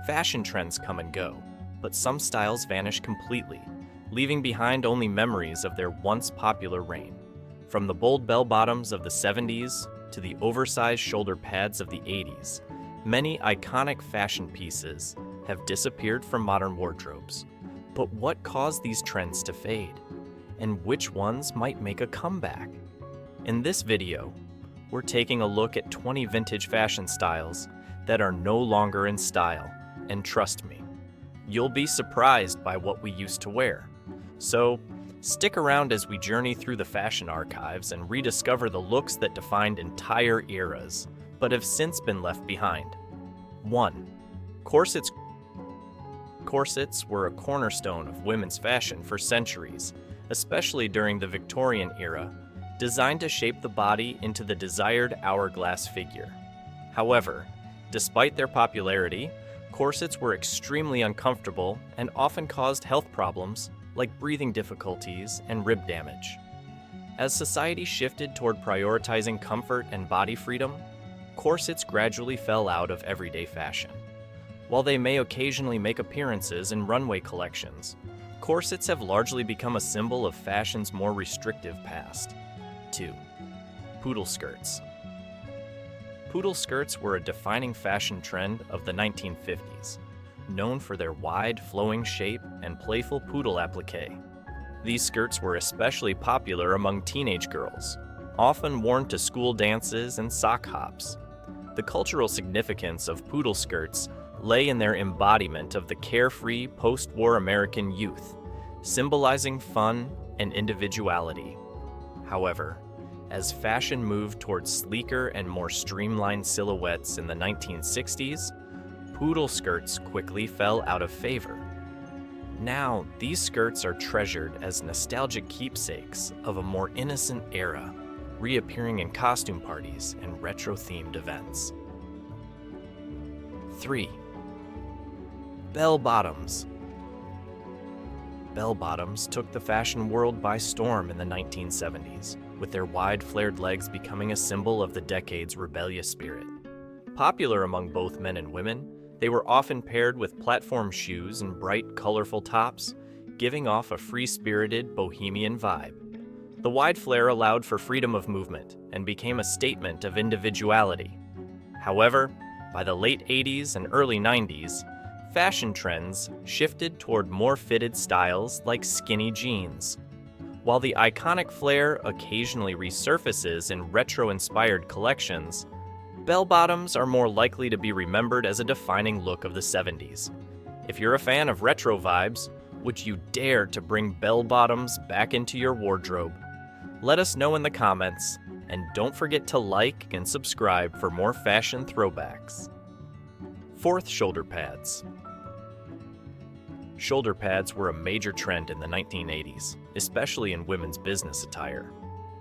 Fashion trends come and go, but some styles vanish completely, leaving behind only memories of their once popular reign. From the bold bell-bottoms of the 70s to the oversized shoulder pads of the 80s, many iconic fashion pieces have disappeared from modern wardrobes. But what caused these trends to fade? And which ones might make a comeback? In this video, we're taking a look at 20 vintage fashion styles that are no longer in style, and trust me, you'll be surprised by what we used to wear. So, stick around as we journey through the fashion archives and rediscover the looks that defined entire eras, but have since been left behind. 1. Corsets. Corsets were a cornerstone of women's fashion for centuries, especially during the Victorian era, designed to shape the body into the desired hourglass figure. However, despite their popularity, corsets were extremely uncomfortable and often caused health problems like breathing difficulties and rib damage. As society shifted toward prioritizing comfort and body freedom, corsets gradually fell out of everyday fashion. While they may occasionally make appearances in runway collections, corsets have largely become a symbol of fashion's more restrictive past. 2. Poodle skirts. Poodle skirts were a defining fashion trend of the 1950s, known for their wide, flowing shape and playful poodle applique. These skirts were especially popular among teenage girls, often worn to school dances and sock hops. The cultural significance of poodle skirts lay in their embodiment of the carefree post-war American youth, symbolizing fun and individuality. However, as fashion moved towards sleeker and more streamlined silhouettes in the 1960s, poodle skirts quickly fell out of favor. Now, these skirts are treasured as nostalgic keepsakes of a more innocent era, reappearing in costume parties and retro-themed events. 3. Bell-bottoms. Bell-bottoms took the fashion world by storm in the 1970s, with their wide flared legs becoming a symbol of the decade's rebellious spirit. Popular among both men and women, they were often paired with platform shoes and bright, colorful tops, giving off a free-spirited, bohemian vibe. The wide flare allowed for freedom of movement and became a statement of individuality. However, by the late 80s and early 90s, fashion trends shifted toward more fitted styles like skinny jeans. While the iconic flare occasionally resurfaces in retro-inspired collections, bell-bottoms are more likely to be remembered as a defining look of the 70s. If you're a fan of retro vibes, would you dare to bring bell-bottoms back into your wardrobe? Let us know in the comments, and don't forget to like and subscribe for more fashion throwbacks. 4th, shoulder pads. Shoulder pads were a major trend in the 1980s, especially in women's business attire.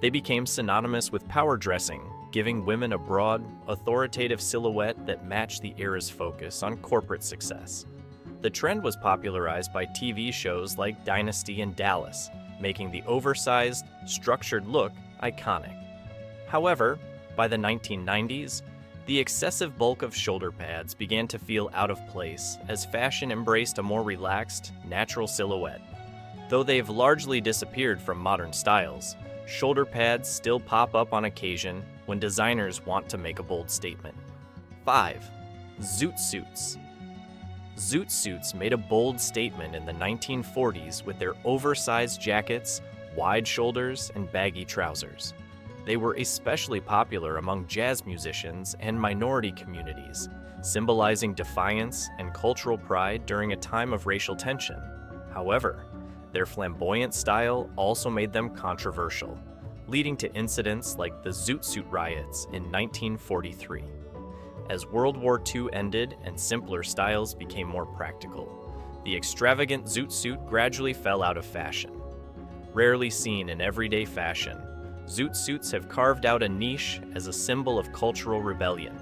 They became synonymous with power dressing, giving women a broad, authoritative silhouette that matched the era's focus on corporate success. The trend was popularized by TV shows like Dynasty and Dallas, making the oversized, structured look iconic. However, by the 1990s, the excessive bulk of shoulder pads began to feel out of place as fashion embraced a more relaxed, natural silhouette. Though they've largely disappeared from modern styles, shoulder pads still pop up on occasion when designers want to make a bold statement. 5. Zoot Suits. Zoot Suits made a bold statement in the 1940s with their oversized jackets, wide shoulders, and baggy trousers. They were especially popular among jazz musicians and minority communities, symbolizing defiance and cultural pride during a time of racial tension. However, their flamboyant style also made them controversial, leading to incidents like the Zoot Suit riots in 1943. As World War II ended and simpler styles became more practical, the extravagant Zoot Suit gradually fell out of fashion. Rarely seen in everyday fashion, Zoot Suits have carved out a niche as a symbol of cultural rebellion,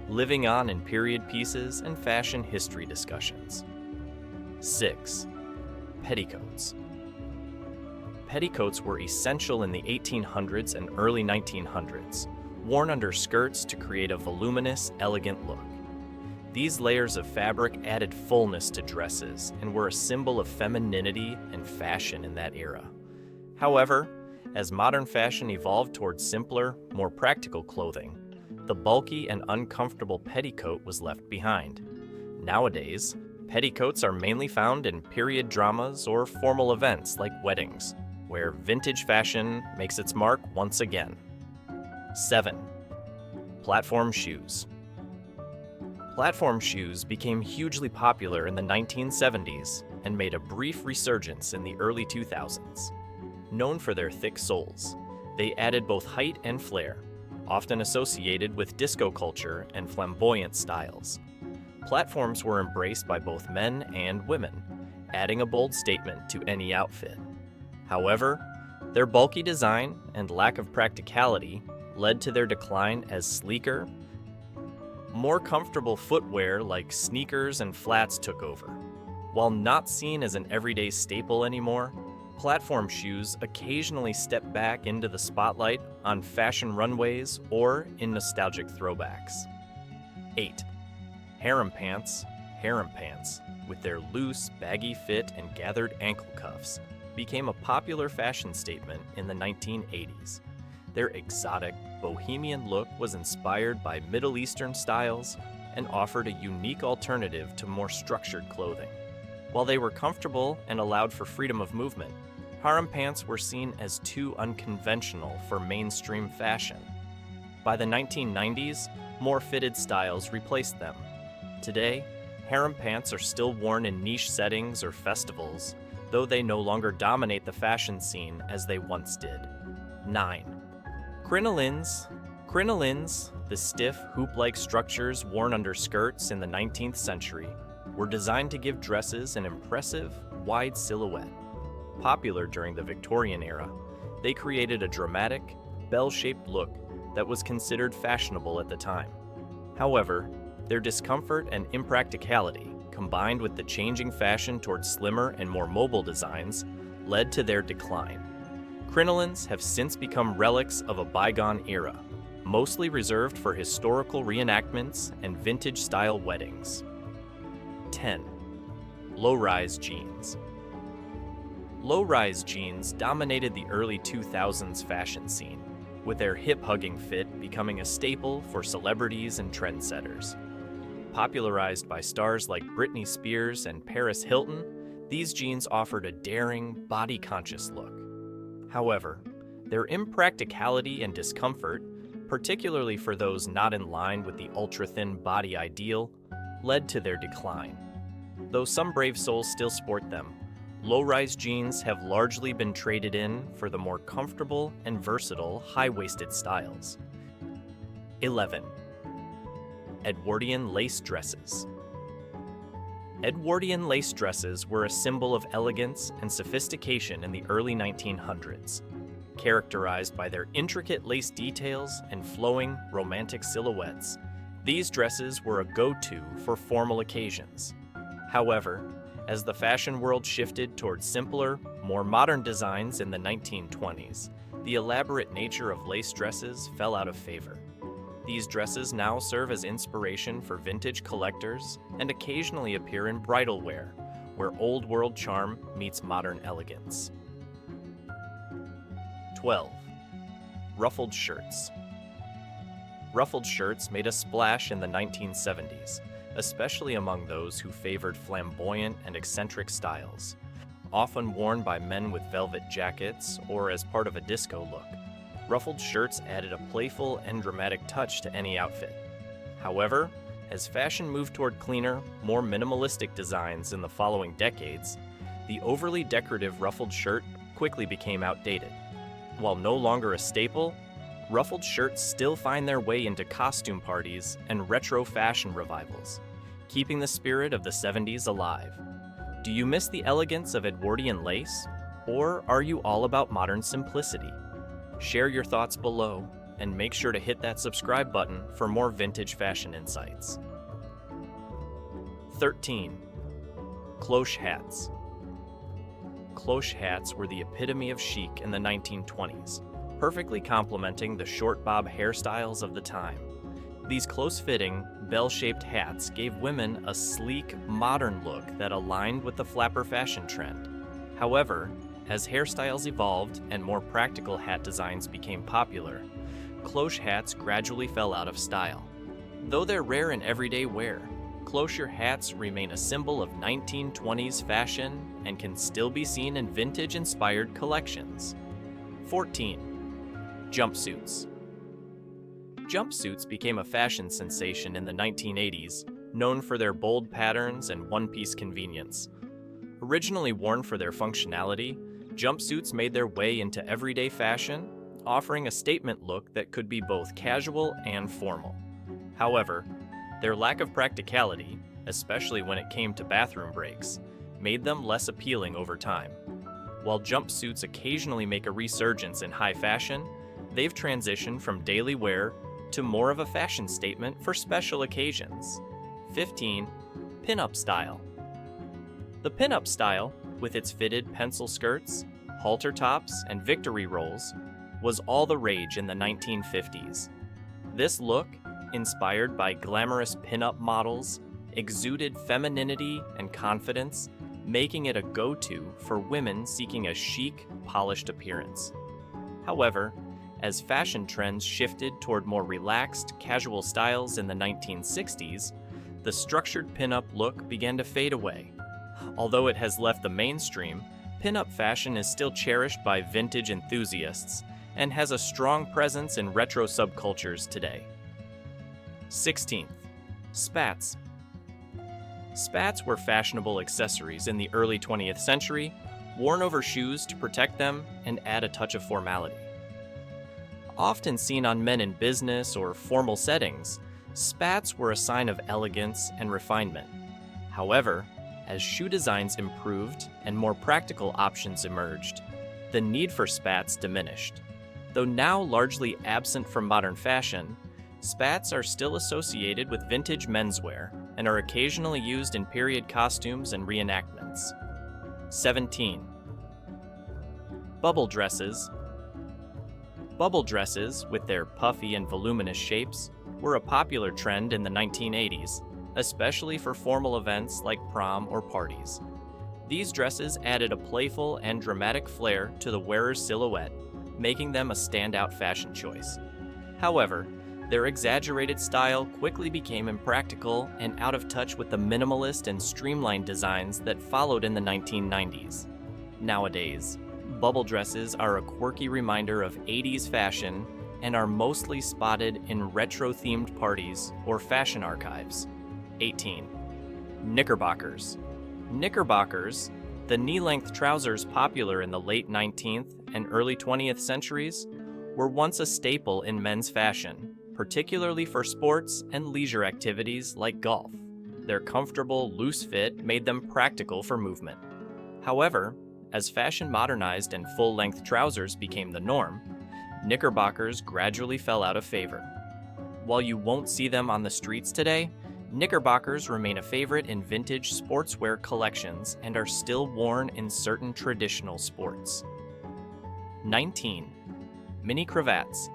living on in period pieces and fashion history discussions. 6. Petticoats. Petticoats were essential in the 1800s and early 1900s, worn under skirts to create a voluminous, elegant look. These layers of fabric added fullness to dresses and were a symbol of femininity and fashion in that era. However, as modern fashion evolved towards simpler, more practical clothing, the bulky and uncomfortable petticoat was left behind. Nowadays, petticoats are mainly found in period dramas or formal events like weddings, where vintage fashion makes its mark once again. 7. Platform shoes. Platform shoes became hugely popular in the 1970s and made a brief resurgence in the early 2000s. Known for their thick soles, they added both height and flair, often associated with disco culture and flamboyant styles. Platforms were embraced by both men and women, adding a bold statement to any outfit. However, their bulky design and lack of practicality led to their decline as sleeker, more comfortable footwear like sneakers and flats took over. While not seen as an everyday staple anymore, platform shoes occasionally step back into the spotlight on fashion runways or in nostalgic throwbacks. 8. Harem Pants, with their loose, baggy fit and gathered ankle cuffs, became a popular fashion statement in the 1980s. Their exotic, bohemian look was inspired by Middle Eastern styles and offered a unique alternative to more structured clothing. While they were comfortable and allowed for freedom of movement, harem pants were seen as too unconventional for mainstream fashion. By the 1990s, more fitted styles replaced them. Today, harem pants are still worn in niche settings or festivals, though they no longer dominate the fashion scene as they once did. 9. Crinolines, the stiff, hoop-like structures worn under skirts in the 19th century, were designed to give dresses an impressive, wide silhouette. Popular during the Victorian era, they created a dramatic, bell-shaped look that was considered fashionable at the time. However, their discomfort and impracticality, combined with the changing fashion towards slimmer and more mobile designs, led to their decline. Crinolines have since become relics of a bygone era, mostly reserved for historical reenactments and vintage-style weddings. 10. Low-rise jeans. Low-rise jeans dominated the early 2000s fashion scene, with their hip-hugging fit becoming a staple for celebrities and trendsetters. Popularized by stars like Britney Spears and Paris Hilton, these jeans offered a daring, body-conscious look. However, their impracticality and discomfort, particularly for those not in line with the ultra-thin body ideal, led to their decline. Though some brave souls still sport them, low-rise jeans have largely been traded in for the more comfortable and versatile high-waisted styles. 11. Edwardian lace dresses. Edwardian lace dresses were a symbol of elegance and sophistication in the early 1900s. Characterized by their intricate lace details and flowing, romantic silhouettes, these dresses were a go-to for formal occasions. However, as the fashion world shifted towards simpler, more modern designs in the 1920s, the elaborate nature of lace dresses fell out of favor. These dresses now serve as inspiration for vintage collectors and occasionally appear in bridal wear, where old-world charm meets modern elegance. 12. Ruffled shirts. Ruffled shirts made a splash in the 1970s, especially among those who favored flamboyant and eccentric styles. Often worn by men with velvet jackets or as part of a disco look, ruffled shirts added a playful and dramatic touch to any outfit. However, as fashion moved toward cleaner, more minimalistic designs in the following decades, the overly decorative ruffled shirt quickly became outdated. While no longer a staple, ruffled shirts still find their way into costume parties and retro fashion revivals, keeping the spirit of the 70s alive. Do you miss the elegance of Edwardian lace, or are you all about modern simplicity? Share your thoughts below, and make sure to hit that subscribe button for more vintage fashion insights. 13. Cloche hats. Cloche hats were the epitome of chic in the 1920s, perfectly complementing the short bob hairstyles of the time. These close-fitting, bell-shaped hats gave women a sleek, modern look that aligned with the flapper fashion trend. However, as hairstyles evolved and more practical hat designs became popular, cloche hats gradually fell out of style. Though they're rare in everyday wear, cloche hats remain a symbol of 1920s fashion and can still be seen in vintage-inspired collections. 14. Jumpsuits. Jumpsuits became a fashion sensation in the 1980s, known for their bold patterns and one-piece convenience. Originally worn for their functionality, jumpsuits made their way into everyday fashion, offering a statement look that could be both casual and formal. However, their lack of practicality, especially when it came to bathroom breaks, made them less appealing over time. While jumpsuits occasionally make a resurgence in high fashion, they've transitioned from daily wear to more of a fashion statement for special occasions. 15. Pin-up style. The pin-up style, with its fitted pencil skirts, halter tops, and victory rolls, was all the rage in the 1950s. This look, inspired by glamorous pin-up models, exuded femininity and confidence, making it a go-to for women seeking a chic, polished appearance. However, as fashion trends shifted toward more relaxed, casual styles in the 1960s, the structured pin-up look began to fade away. Although it has left the mainstream, pin-up fashion is still cherished by vintage enthusiasts and has a strong presence in retro subcultures today. 16th. Spats. Spats were fashionable accessories in the early 20th century, worn over shoes to protect them and add a touch of formality. Often seen on men in business or formal settings, spats were a sign of elegance and refinement. However, as shoe designs improved and more practical options emerged, the need for spats diminished. Though now largely absent from modern fashion, spats are still associated with vintage menswear and are occasionally used in period costumes and reenactments. 17. Bubble dresses. Bubble dresses, with their puffy and voluminous shapes, were a popular trend in the 1980s, especially for formal events like prom or parties. These dresses added a playful and dramatic flair to the wearer's silhouette, making them a standout fashion choice. However, their exaggerated style quickly became impractical and out of touch with the minimalist and streamlined designs that followed in the 1990s. Nowadays, bubble dresses are a quirky reminder of 80s fashion and are mostly spotted in retro-themed parties or fashion archives. 18. Knickerbockers. Knickerbockers, the knee-length trousers popular in the late 19th and early 20th centuries, were once a staple in men's fashion, particularly for sports and leisure activities like golf. Their comfortable, loose fit made them practical for movement. However, as fashion modernized and full-length trousers became the norm, knickerbockers gradually fell out of favor. While you won't see them on the streets today, knickerbockers remain a favorite in vintage sportswear collections and are still worn in certain traditional sports. 19. Mini cravats.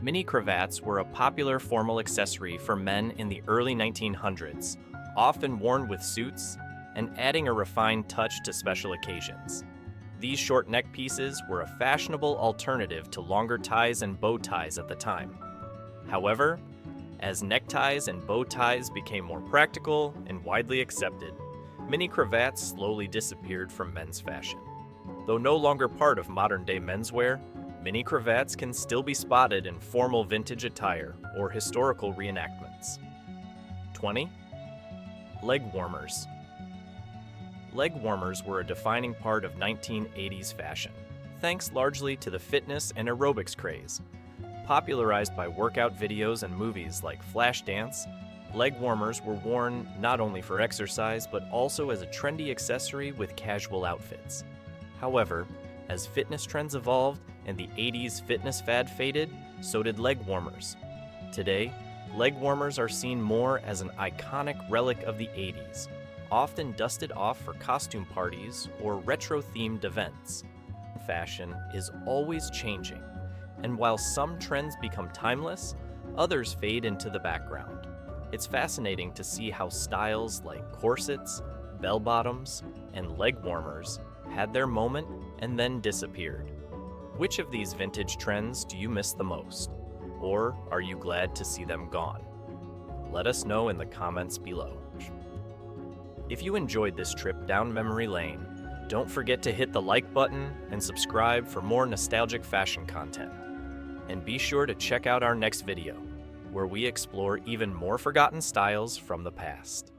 Mini cravats were a popular formal accessory for men in the early 1900s, often worn with suits and adding a refined touch to special occasions. These short neck pieces were a fashionable alternative to longer ties and bow ties at the time. However, as neckties and bow ties became more practical and widely accepted, mini cravats slowly disappeared from men's fashion. Though no longer part of modern-day menswear, mini cravats can still be spotted in formal vintage attire or historical reenactments. 20. Leg warmers. Leg warmers were a defining part of 1980s fashion, thanks largely to the fitness and aerobics craze. Popularized by workout videos and movies like Flashdance, leg warmers were worn not only for exercise but also as a trendy accessory with casual outfits. However, as fitness trends evolved and the 80s fitness fad faded, so did leg warmers. Today, leg warmers are seen more as an iconic relic of the 80s, often dusted off for costume parties or retro-themed events. Fashion is always changing, and while some trends become timeless, Others fade into the background. It's fascinating to see how styles like corsets, bell-bottoms, and leg warmers had their moment and then disappeared. Which of these vintage trends do you miss the most? Or are you glad to see them gone? Let us know in the comments below. If you enjoyed this trip down memory lane, don't forget to hit the like button and subscribe for more nostalgic fashion content. And be sure to check out our next video, where we explore even more forgotten styles from the past.